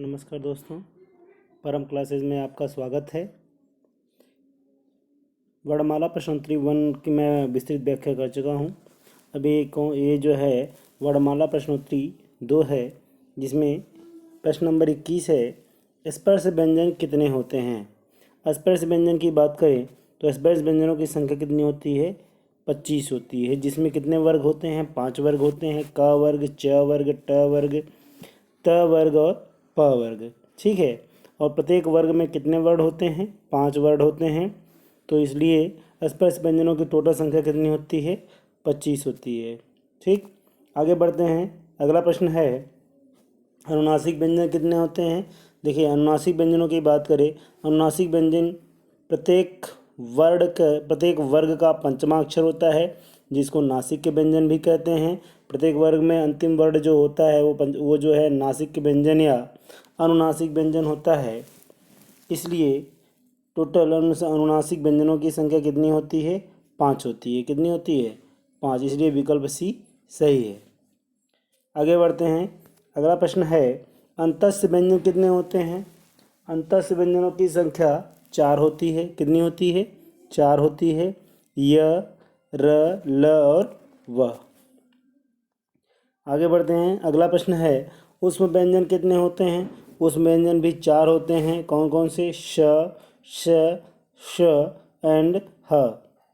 नमस्कार दोस्तों, परम क्लासेस में आपका स्वागत है। वर्णमाला प्रश्नोत्तरी 1 की मैं विस्तृत व्याख्या कर चुका हूँ। अभी ये जो है वर्णमाला प्रश्नोत्तरी 2 है, जिसमें प्रश्न नंबर 21 है, स्पर्श व्यंजन कितने होते हैं। स्पर्श व्यंजन की बात करें तो स्पर्श व्यंजनों की संख्या कितनी होती है? 25 होती है, जिसमें कितने वर्ग होते हैं? 5 वर्ग होते हैं। क वर्ग, च वर्ग, ट वर्ग, त वर्ग और प वर्ग। ठीक है। और प्रत्येक वर्ग में कितने वर्ड होते हैं? 5 वर्ड होते हैं। तो इसलिए स्पर्श व्यंजनों की टोटल संख्या कितनी होती है? 25 होती है। ठीक, आगे बढ़ते हैं। अगला प्रश्न है, अनुनासिक व्यंजन कितने होते हैं? देखिए, अनुनासिक व्यंजनों की बात करें, अनुनासिक व्यंजन प्रत्येक प्रत्येक वर्ग का पंचमा अक्षर होता है, जिसको नासिक के व्यंजन भी कहते हैं। प्रत्येक वर्ग में अंतिम वर्ण जो होता है वो जो है नासिक के व्यंजन या अनुनासिक व्यंजन होता है। इसलिए टोटल अनुनासिक व्यंजनों की संख्या कितनी होती है? 5 होती है। कितनी होती है? 5। इसलिए विकल्प सी सही है। आगे बढ़ते हैं। अगला प्रश्न है, अंतस्य व्यंजन कितने होते हैं? अंतस्य व्यंजनों की संख्या 4 होती है। कितनी होती है? 4 होती है। य, र, ल और व। आगे बढ़ते हैं। अगला प्रश्न है, उसमें व्यंजन कितने होते हैं? उसमें व्यंजन भी 4 होते हैं। कौन कौन से? श, श, श एंड ह।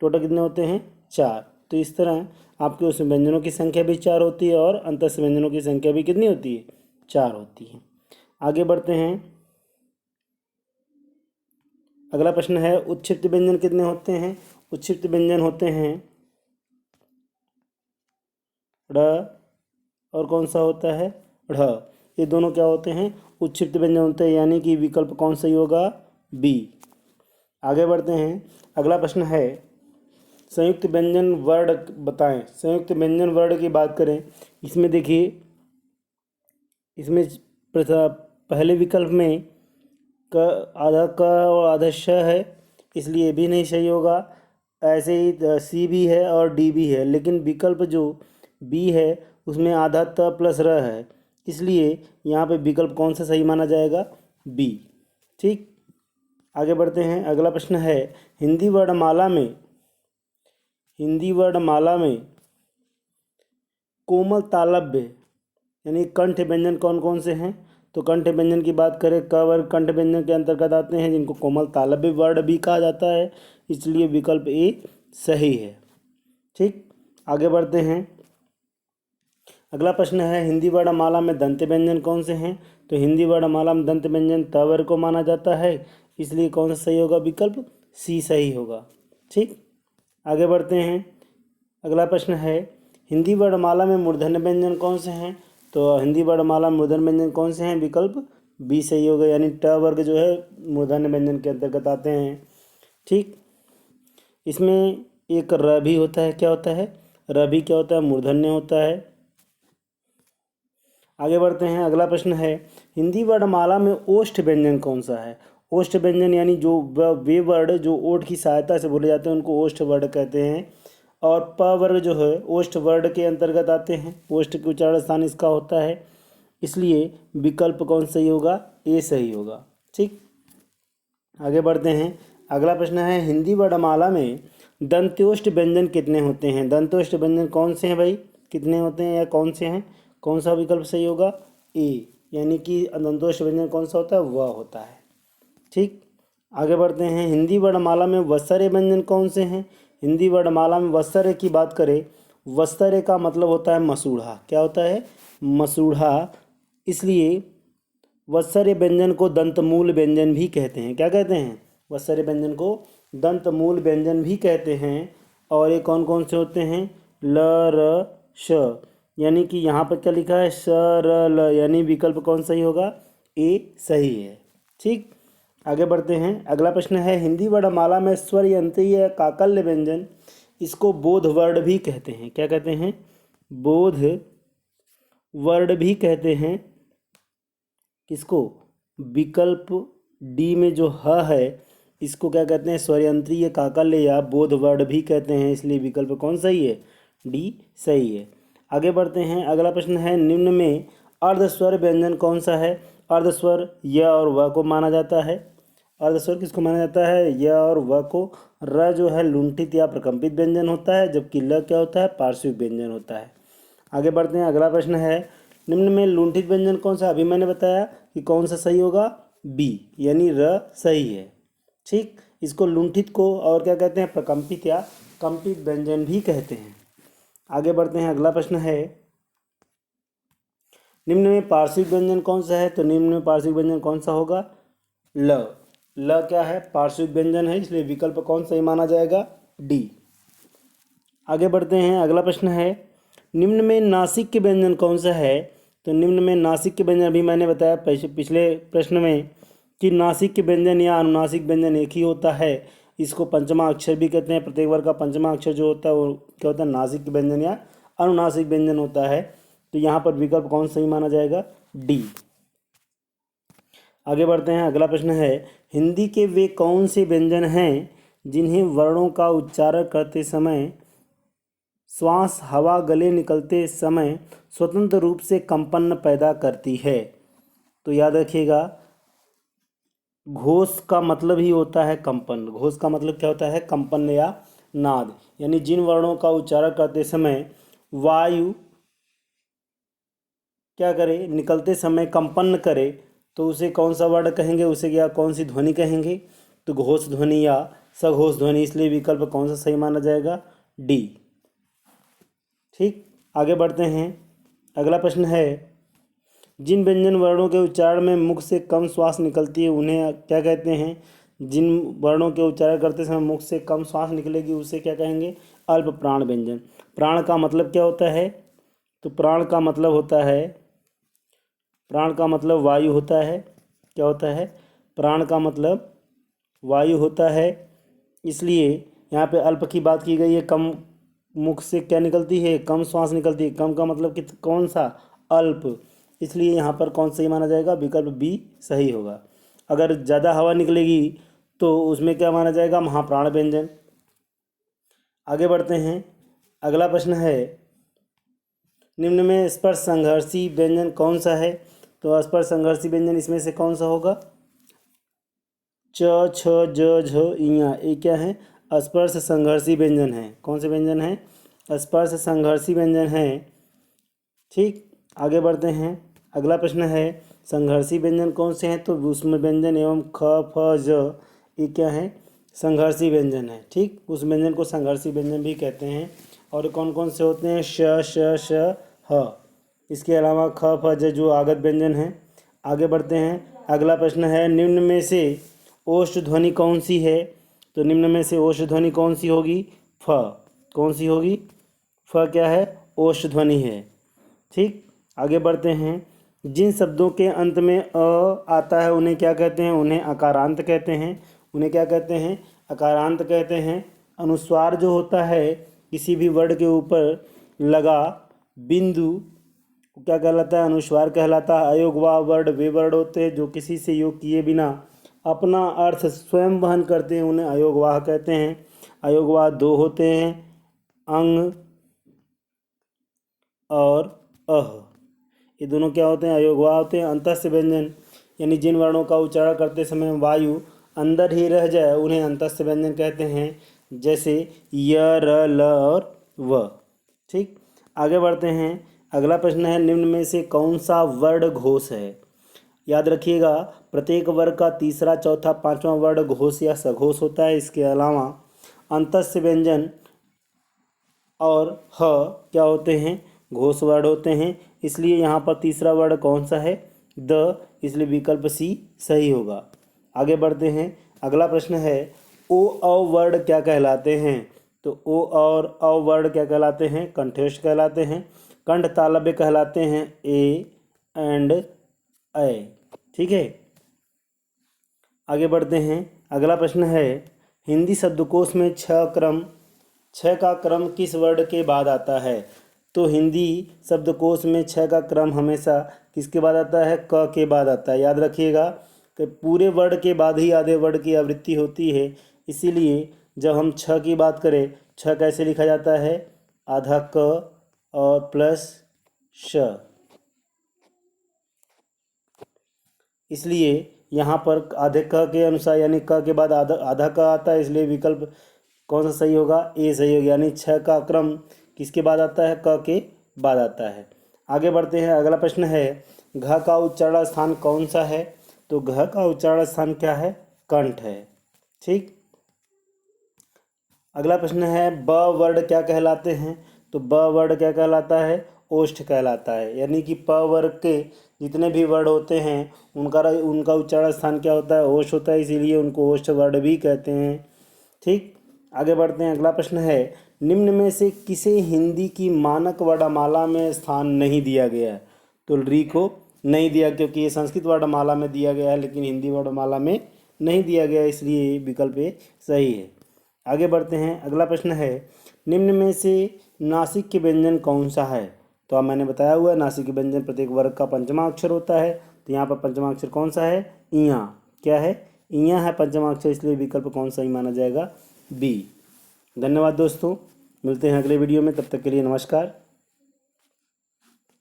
टोटल कितने होते हैं? 4। तो इस तरह आपके उस व्यंजनों की संख्या भी 4 होती है और अंतस्य व्यंजनों की संख्या भी कितनी होती है? 4 होती है। आगे बढ़ते हैं। अगला प्रश्न है, उत्क्षिप्त व्यंजन कितने होते हैं? उत्क्षिप्त व्यंजन होते हैं ड़ और कौन सा होता है? ढ़। ये दोनों क्या होते हैं? उत्क्षिप्त व्यंजन होते हैं, यानी कि विकल्प कौन सही होगा? बी। आगे बढ़ते हैं। अगला प्रश्न है, संयुक्त व्यंजन वर्ड बताएं। संयुक्त व्यंजन वर्ड की बात करें, इसमें देखिए, इसमें पहले विकल्प में क आधा क और आधा श है, इसलिए भी नहीं सही होगा। ऐसे ही सी भी है और डी भी है, लेकिन विकल्प जो बी है उसमें आधा त प्लस र है, इसलिए यहाँ पे विकल्प कौन सा सही माना जाएगा? बी। ठीक, आगे बढ़ते हैं। अगला प्रश्न है, हिंदी वर्णमाला में कोमल तालव्य यानी कंठ व्यंजन कौन कौन से हैं? तो कंठ व्यंजन की बात करें, क वर्ग कंठ व्यंजन के अंतर्गत आते हैं, जिनको कोमल तालव्य वर्ण भी कहा जाता है, इसलिए विकल्प ए सही है। ठीक, आगे बढ़ते हैं। अगला प्रश्न है, हिंदी वर्णमाला में दंत व्यंजन कौन से हैं? तो हिंदी वर्णमाला में दंत व्यंजन त वर्ग को माना जाता है, इसलिए कौन सा सही होगा? विकल्प सी सही होगा। ठीक, आगे बढ़ते हैं। अगला प्रश्न है, हिंदी वर्णमाला में मूर्धन्य व्यंजन कौन से हैं? तो हिंदी वर्णमाला में मूर्धन्य व्यंजन कौन से हैं? विकल्प बी सही होगा, यानी ट वर्ग जो है मूर्धन्य व्यंजन के अंतर्गत आते हैं। ठीक, इसमें एक र भी होता है। क्या होता है? र भी क्या होता है? मूर्धन्य होता है। आगे बढ़ते हैं। अगला प्रश्न है, हिंदी वर्णमाला में ओष्ठ व्यंजन कौन सा है? ओष्ठ व्यंजन यानी जो वे वर्ड जो ओठ की सहायता से बोले जाते हैं उनको ओष्ठ वर्ड कहते हैं, और प वर्ग जो है ओष्ठ वर्ड के अंतर्गत आते हैं। ओष्ठ के उच्चारण स्थान इसका होता है, इसलिए विकल्प कौन सही होगा? ए सही होगा। ठीक, आगे बढ़ते हैं। अगला प्रश्न है, हिंदी वर्णमाला में दंत्योष्ठ व्यंजन कितने होते हैं? दंत्योष्ठ व्यंजन कौन से हैं भाई? कितने होते हैं या कौन से हैं? कौन सा विकल्प सही होगा? ए, यानी कि दंत्योष्ठ व्यंजन कौन सा होता है? वह होता है। ठीक, आगे बढ़ते हैं। हिंदी वर्णमाला में वत्सर्य व्यंजन कौन से हैं? हिंदी वर्णमाला में वत्सर्य की बात करें, वत्सर्य का मतलब होता है मसूढ़ा। क्या होता है? मसूढ़ा। इसलिए वत्सर्य व्यंजन को दंतमूल व्यंजन भी कहते हैं। क्या कहते हैं? वत्सर्य व्यंजन को दंतमूल व्यंजन भी कहते हैं। और ये कौन कौन से होते हैं? ल, र, श, यानी कि यहाँ पर क्या लिखा है? स, र, ल, यानी विकल्प कौन सही होगा? ए सही है। ठीक, आगे बढ़ते हैं। अगला प्रश्न है, हिंदी वर्णमाला में स्वर यंत्रीय काकल्य व्यंजन, इसको बोध वर्ण भी कहते हैं। क्या कहते हैं? बोध वर्ण भी कहते हैं। किसको? विकल्प डी में जो ह है इसको क्या कहते हैं? स्वरयंत्रीय काकल्य या बोध वर्ण भी कहते हैं, इसलिए विकल्प कौन सही है? डी सही है। आगे बढ़ते हैं। अगला प्रश्न है, निम्न में अर्धस्वर व्यंजन कौन सा है? अर्धस्वर य और व को माना जाता है। अर्धस्वर किसको माना जाता है? य और व को। र जो है लुंठित या प्रकंपित व्यंजन होता है, जबकि ल क्या होता है? पार्श्विक व्यंजन होता है। आगे बढ़ते हैं। अगला प्रश्न है, निम्न में लुंठित व्यंजन कौन सा? अभी मैंने बताया कि कौन सा सही होगा, बी यानी र सही है। ठीक, इसको लुंठित को और क्या कहते हैं? प्रकंपित या कंपित व्यंजन भी कहते हैं। आगे बढ़ते हैं। अगला प्रश्न है, निम्न में पार्श्विक व्यंजन कौन सा है? तो निम्न में पार्श्विक व्यंजन कौन सा होगा? ल। ल क्या है? पार्श्विक व्यंजन है, इसलिए विकल्प कौन सही माना जाएगा? डी। आगे बढ़ते हैं। अगला प्रश्न है, निम्न में नासिक के व्यंजन कौन सा है? तो निम्न में नासिक के व्यंजन अभी मैंने बताया पिछले प्रश्न में कि नासिक के व्यंजन या अनुनासिक व्यंजन एक ही होता है। इसको पंचमा अक्षर भी कहते हैं। प्रत्येक वर्ग का पंचमा अक्षर जो होता है वो क्या होता है? नासिक के व्यंजन या अनुनासिक व्यंजन होता है। तो यहाँ पर विकल्प कौन सही माना जाएगा? डी। आगे बढ़ते हैं। अगला प्रश्न है, हिंदी के वे कौन से व्यंजन हैं जिन्हें वर्णों का उच्चारण करते समय श्वास हवा गले निकलते समय स्वतंत्र रूप से कंपन पैदा करती है? तो याद रखिएगा, घोष का मतलब ही होता है कंपन। घोष का मतलब क्या होता है? कंपन या नाद। यानी जिन वर्णों का उच्चारण करते समय वायु क्या करे? निकलते समय कंपन करे, तो उसे कौन सा वर्ण कहेंगे? उसे क्या, कौन सी ध्वनि कहेंगे? तो घोष ध्वनि या सघोष ध्वनि। इसलिए विकल्प कौन सा सही माना जाएगा? डी। ठीक, आगे बढ़ते हैं। अगला प्रश्न है, जिन व्यंजन वर्णों के उच्चारण में मुख से कम श्वास निकलती है उन्हें क्या कहते हैं? जिन वर्णों के उच्चारण करते समय मुख से कम श्वास निकलेगी उसे क्या कहेंगे? अल्प प्राण व्यंजन। प्राण का मतलब क्या होता है? तो प्राण का मतलब होता है, प्राण का मतलब वायु होता है। क्या होता है? प्राण का मतलब वायु होता है। इसलिए यहाँ पे अल्प की बात की गई है। कम मुख से क्या निकलती है? कम श्वास निकलती है। कम का मतलब कि कौन सा? अल्प। इसलिए यहाँ पर कौन सही माना जाएगा? विकल्प बी सही होगा। अगर ज़्यादा हवा निकलेगी तो उसमें क्या माना जाएगा? महाप्राण व्यंजन। आगे बढ़ते हैं। अगला प्रश्न है, निम्न में स्पर्श संघर्षी व्यंजन कौन सा है? तो स्पर्श संघर्षी व्यंजन इसमें से कौन सा होगा? च छ ज झ इया, ये क्या है? स्पर्श संघर्षी व्यंजन है। कौन से व्यंजन है? स्पर्श संघर्षी व्यंजन है। ठीक, आगे बढ़ते हैं। अगला प्रश्न है, संघर्षी व्यंजन कौन से हैं? तो उसमें व्यंजन एवं ख फ ज, ये क्या है? संघर्षी व्यंजन है। ठीक, उस व्यंजन को संघर्षी व्यंजन भी कहते हैं। और कौन कौन से होते हैं? श श श ह। इसके अलावा ख फ ज जो आगत व्यंजन हैं। आगे बढ़ते हैं। अगला प्रश्न है, निम्न में से ओष्ठ ध्वनि कौन सी है? तो निम्न में से ओष्ठ ध्वनि कौन सी होगी? फ। कौन सी होगी? फ क्या है? ओष्ठ ध्वनि है। ठीक, आगे बढ़ते हैं। जिन शब्दों के अंत में अ आता है उन्हें क्या कहते हैं? उन्हें अकारांत कहते हैं। उन्हें क्या कहते हैं? अकारांत कहते हैं। अनुस्वार जो होता है किसी भी वर्ड के ऊपर लगा बिंदु क्या कहलाता है? अनुस्वार कहलाता है। अयोगवाह वर्ड वे वर्ड होते हैं जो किसी से योग किए बिना अपना अर्थ स्वयं वहन करते हैं, उन्हें अयोगवाह कहते हैं। अयोगवाह दो होते हैं, अंग और अह। ये दोनों क्या होते हैं? अयोगवाह होते हैं। अंतस्य व्यंजन यानी जिन वर्णों का उच्चारण करते समय वायु अंदर ही रह जाए उन्हें अंतस्य व्यंजन कहते हैं, जैसे य र ल और व। ठीक, आगे बढ़ते हैं। अगला प्रश्न है, निम्न में से कौन सा वर्ण घोष है? याद रखिएगा, प्रत्येक वर्ग का तीसरा चौथा पांचवा वर्ण घोष या सघोष होता है। इसके अलावा अंतस्य व्यंजन और ह क्या होते हैं? घोष वर्ण होते हैं। इसलिए यहाँ पर तीसरा वर्ण कौन सा है? द। इसलिए विकल्प सी सही होगा। आगे बढ़ते हैं। अगला प्रश्न है, ओ अ वर्ण क्या कहलाते हैं? तो ओ और अ वर्ण क्या कहलाते हैं? कंठस्थ कहलाते हैं। कंठ तालव्य कहलाते हैं, ए एंड ए। ठीक है, आगे बढ़ते हैं। अगला प्रश्न है, हिंदी शब्दकोश में छः का क्रम किस वर्ण के बाद आता है? तो हिंदी शब्दकोश में छः का क्रम हमेशा किसके बाद आता है? क के बाद आता है। याद रखिएगा कि पूरे वर्ण के बाद ही आधे वर्ण की आवृत्ति होती है। इसीलिए जब हम छः की बात करें, छः कैसे लिखा जाता है? आधा क और प्लस श। इसलिए यहाँ पर आधे क के अनुसार यानी क के बाद आधा आधा क आता है, इसलिए विकल्प कौन सा सही होगा? ए सही होगा। यानी 6 का क्रम किसके बाद आता है? क के बाद आता है। आगे बढ़ते हैं। अगला प्रश्न है, घ का उच्चारण स्थान कौन सा है? तो घ का उच्चारण स्थान क्या है? कंठ है। ठीक। अगला प्रश्न है, ब वर्ड क्या कहलाते हैं? तो ब वर्ड क्या कहलाता है? ओष्ठ कहलाता है। यानी कि प वर्ग के जितने भी वर्ड होते हैं उनका उच्चारण स्थान क्या होता है? ओष्ठ होता है, इसीलिए उनको ओष्ठ वर्ड भी कहते हैं। ठीक। आगे बढ़ते हैं। अगला प्रश्न है, निम्न में से किसे हिंदी की मानक वर्णमाला में स्थान नहीं दिया गया है? तो री को नहीं दिया, क्योंकि ये संस्कृत वर्णमाला में दिया गया है लेकिन हिंदी वर्णमाला में नहीं दिया गया, इसलिए विकल्प ए सही है। आगे बढ़ते हैं। अगला प्रश्न है, निम्न में से नासिक के व्यंजन कौन सा है? तो अब मैंने बताया हुआ है, नासिक के व्यंजन प्रत्येक वर्ग का पंचमा अक्षर होता है। तो यहाँ पर पंचमा अक्षर कौन सा है? इया। क्या है? इया है पंचमा अक्षर, इसलिए विकल्प कौन सा ही माना जाएगा? बी। धन्यवाद दोस्तों, मिलते हैं अगले वीडियो में, तब तक के लिए नमस्कार।